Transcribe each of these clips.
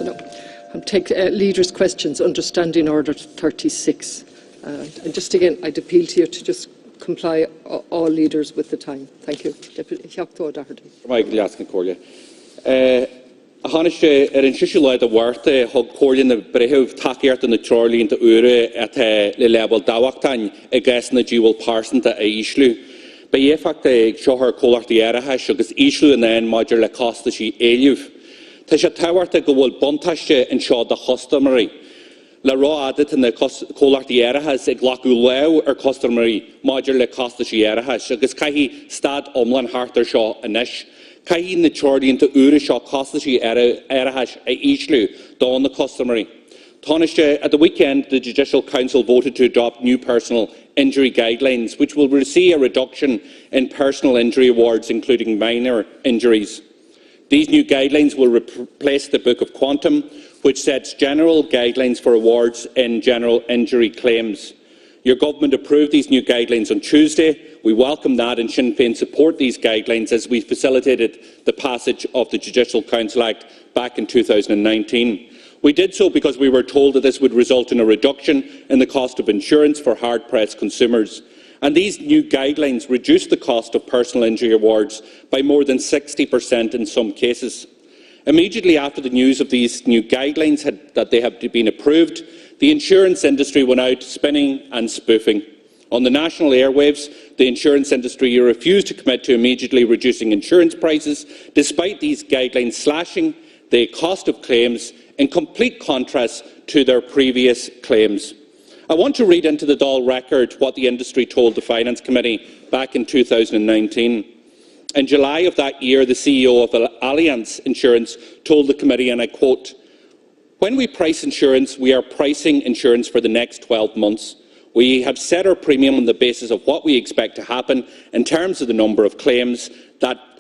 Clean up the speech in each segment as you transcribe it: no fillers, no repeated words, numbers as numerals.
So no. I'll take leaders' questions under Standing Order 36. And just again, I'd appeal to you to just comply, all leaders, with the time. Thank you. Deputy Doherty. Haniste insisiúlaid a bhharrta thug cóirlín na brethúh takeíart na teorlín de ure at le level dáhachtain a gas na dual parsanta a íslu. Ba éfachta ag seothar cólartaí áirithe agus íslu in an maidir le costa sí éiliúh. Tá sé táhairta go bhfuil buntaiste an seo de customary. Le rá adat in na cólartaí áirithe ag lacú leo ar customary maidir le costa sí áirithe agus caithí stad omlan hartar seo inis. Caithí na teorlín de ure seo costa sí áirithe a íslu don the customary. At the weekend, the Judicial Council voted to adopt new personal injury guidelines, which will see a reduction in personal injury awards, including minor injuries. These new guidelines will replace the Book of Quantum, which sets general guidelines for awards in general injury claims. Your government approved these new guidelines on Tuesday. We welcome that, and Sinn Féin support these guidelines as we facilitated the passage of the Judicial Council Act back in 2019. We did so because we were told that this would result in a reduction in the cost of insurance for hard-pressed consumers. And these new guidelines reduce the cost of personal injury awards by more than 60% in some cases. Immediately after the news of these new guidelines that they have been approved, the insurance industry went out spinning and spoofing. On the national airwaves, the insurance industry refused to commit to immediately reducing insurance prices, despite these guidelines slashing the cost of claims in complete contrast to their previous claims. I want to read into the Dáil record what the industry told the Finance Committee back in 2019. In July of that year, the CEO of Allianz Insurance told the committee, and I quote, "When we price insurance, we are pricing insurance for the next 12 months. We have set our premium on the basis of what we expect to happen in terms of the number of claims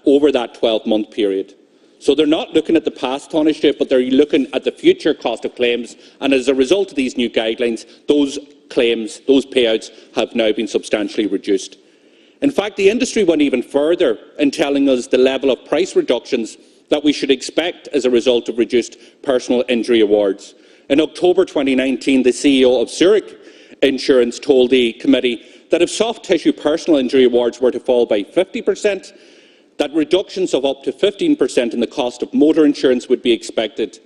over that 12-month period." So they're not looking at the past, Taoiseach, but they're looking at the future cost of claims, and as a result of these new guidelines, those claims, those payouts, have now been substantially reduced. In fact, the industry went even further in telling us the level of price reductions that we should expect as a result of reduced personal injury awards. In October 2019, the CEO of Zurich Insurance told the committee that if soft tissue personal injury awards were to fall by 50%, that reductions of up to 15% in the cost of motor insurance would be expected.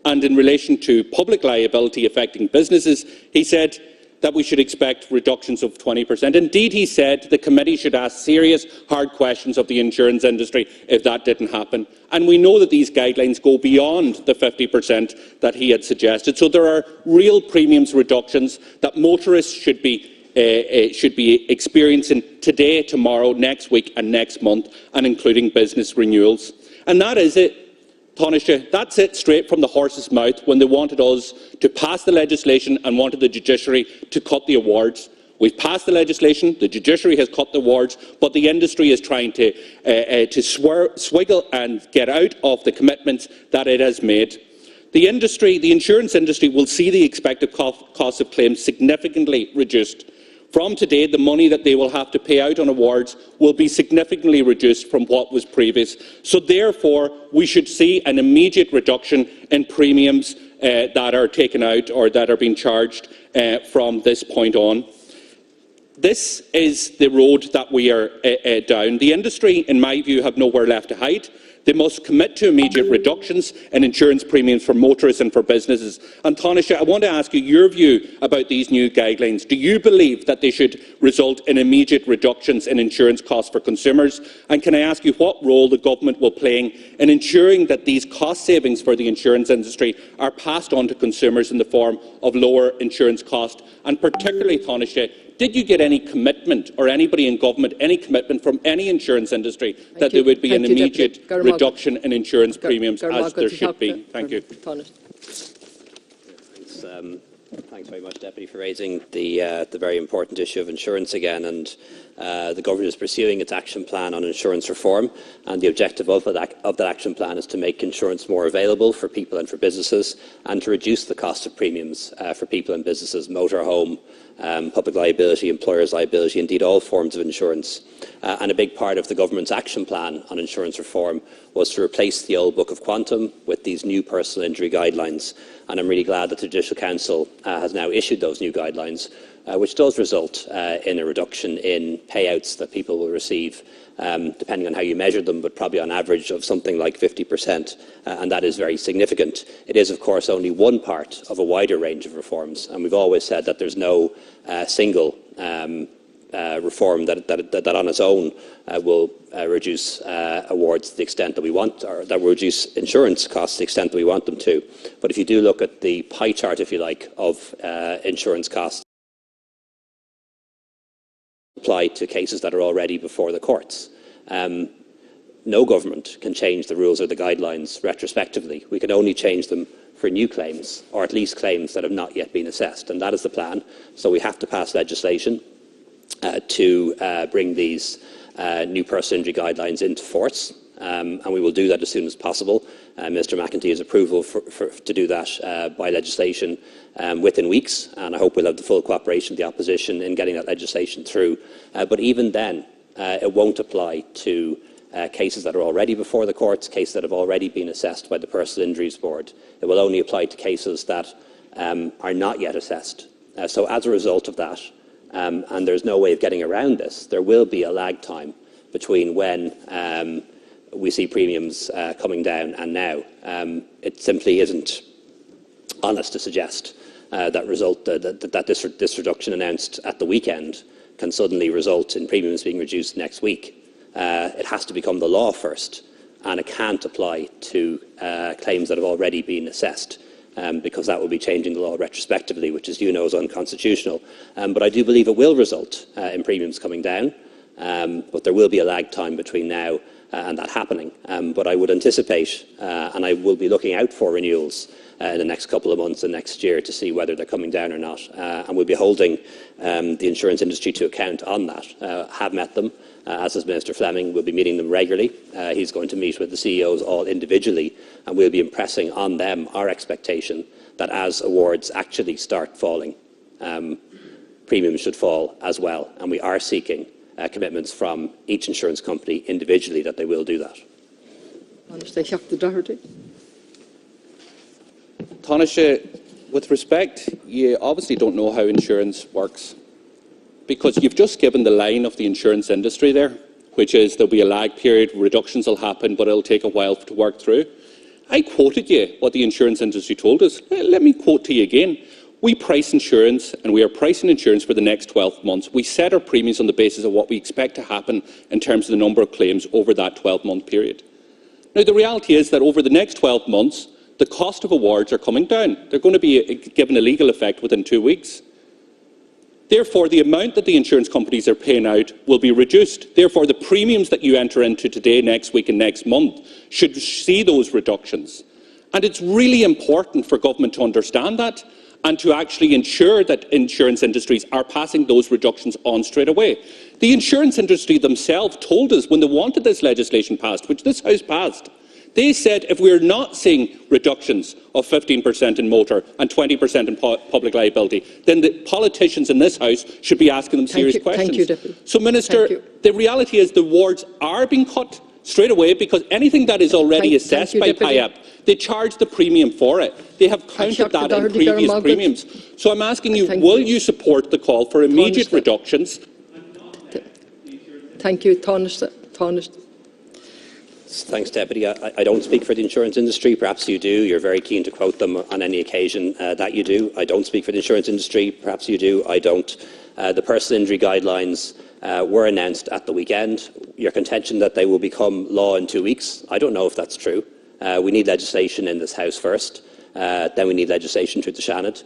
And in relation to public liability affecting businesses, he said that we should expect reductions of 20%. Indeed, he said the committee should ask serious, hard questions of the insurance industry if that didn't happen. And we know that these guidelines go beyond the 50% that he had suggested. So there are real premiums reductions that motorists should be experiencing today, tomorrow, next week and next month, and including business renewals. And that is it, Taoiseach. That's it straight from the horse's mouth when they wanted us to pass the legislation and wanted the judiciary to cut the awards. We've passed the legislation, the judiciary has cut the awards, but the industry is trying to swiggle and get out of the commitments that it has made. The insurance industry will see the expected cost of claims significantly reduced. From today, the money that they will have to pay out on awards will be significantly reduced from what was previous. So therefore, we should see an immediate reduction in premiums that are taken out or that are being charged from this point on. This is the road that we are down. The industry, in my view, have nowhere left to hide. They must commit to immediate reductions in insurance premiums for motorists and for businesses. And Taoiseach, I want to ask you your view about these new guidelines. Do you believe that they should result in immediate reductions in insurance costs for consumers? And can I ask you what role the government will play in ensuring that these cost savings for the insurance industry are passed on to consumers in the form of lower insurance costs? And particularly, Taoiseach, did you get any commitment, or anybody in government, any commitment from any insurance industry that there would be an immediate reduction in insurance premiums as there should be? Thank you. Thanks very much, Deputy, for raising the very important issue of insurance again. And the government is pursuing its action plan on insurance reform, and the objective of that action plan is to make insurance more available for people and for businesses, and to reduce the cost of premiums for people and businesses, motor, home, public liability, employers' liability, indeed all forms of insurance. And a big part of the government's action plan on insurance reform was to replace the old Book of Quantum with these new personal injury guidelines. And I'm really glad that the Judicial Council has now issued those new guidelines, which does result in a reduction in payouts that people will receive, depending on how you measure them, but probably on average of something like 50%, and that is very significant. It is, of course, only one part of a wider range of reforms, and we've always said that there's no single reform that on its own will reduce awards to the extent that we want, or that will reduce insurance costs to the extent that we want them to. But if you do look at the pie chart, if you like, of insurance costs, apply to cases that are already before the courts. No government can change the rules or the guidelines retrospectively. We can only change them for new claims, or at least claims that have not yet been assessed, and that is the plan. So we have to pass legislation to bring these new personal injury guidelines into force, and we will do that as soon as possible. Mr McEntee's approval to do that by legislation within weeks, and I hope we'll have the full cooperation of the opposition in getting that legislation through. But even then, it won't apply to cases that are already before the courts, cases that have already been assessed by the Personal Injuries Board. It will only apply to cases that are not yet assessed. So as a result of that, and there's no way of getting around this, there will be a lag time between when we see premiums coming down and now. It simply isn't honest to suggest that this reduction announced at the weekend can suddenly result in premiums being reduced next week. It has to become the law first, and it can't apply to claims that have already been assessed, because that will be changing the law retrospectively, which, as you know, is unconstitutional. But I do believe it will result in premiums coming down, but there will be a lag time between now and that happening. But I would anticipate, and I will be looking out for renewals in the next couple of months and next year to see whether they're coming down or not. And we'll be holding the insurance industry to account on that. Have met them, as is Minister Fleming. We'll be meeting them regularly. He's going to meet with the CEOs all individually, and we'll be impressing on them our expectation that as awards actually start falling, premiums should fall as well. And we are seeking commitments from each insurance company individually that they will do that. Doherty. Taoiseach, with respect, you obviously don't know how insurance works, because you've just given the line of the insurance industry there, which is there'll be a lag period, reductions will happen, but it'll take a while to work through. I quoted you what the insurance industry told us. Let me quote to you again. We price insurance, and we are pricing insurance for the next 12 months. We set our premiums on the basis of what we expect to happen in terms of the number of claims over that 12-month period. Now, the reality is that over the next 12 months, the cost of awards are coming down. They're going to be given a legal effect within 2 weeks. Therefore, the amount that the insurance companies are paying out will be reduced. Therefore, the premiums that you enter into today, next week and next month should see those reductions. And it's really important for government to understand that and to actually ensure that insurance industries are passing those reductions on straight away. The insurance industry themselves told us when they wanted this legislation passed, which this House passed, they said if we're not seeing reductions of 15% in motor and 20% in public liability, then the politicians in this House should be asking them serious questions. Thank you, Deputy. So, Minister, the reality is the awards are being cut straight away, because anything that is already assessed by PIAP, they charge the premium for it. They have counted that in previous premiums. So I'm asking you, will you support the call for immediate reductions? Thank you, Taoiseach. Thanks, Deputy. I don't speak for the insurance industry. Perhaps you do. You're very keen to quote them on any occasion that you do. I don't speak for the insurance industry. Perhaps you do. I don't. The personal injury guidelines were announced at the weekend. Your contention that they will become law in 2 weeks, I don't know if that's true. We need legislation in this House first. Then we need legislation through the Seanad.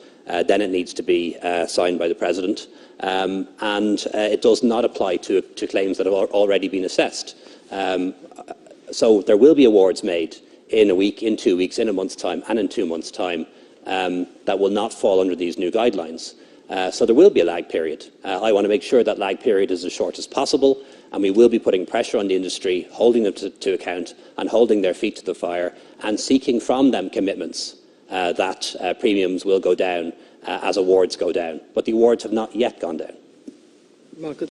Then it needs to be signed by the President. And it does not apply to claims that have already been assessed. So there will be awards made in a week, in 2 weeks, in a month's time, and in 2 months' time that will not fall under these new guidelines. So there will be a lag period. I want to make sure that lag period is as short as possible, and we will be putting pressure on the industry, holding them to account and holding their feet to the fire, and seeking from them commitments that premiums will go down as awards go down. But the awards have not yet gone down. Margaret.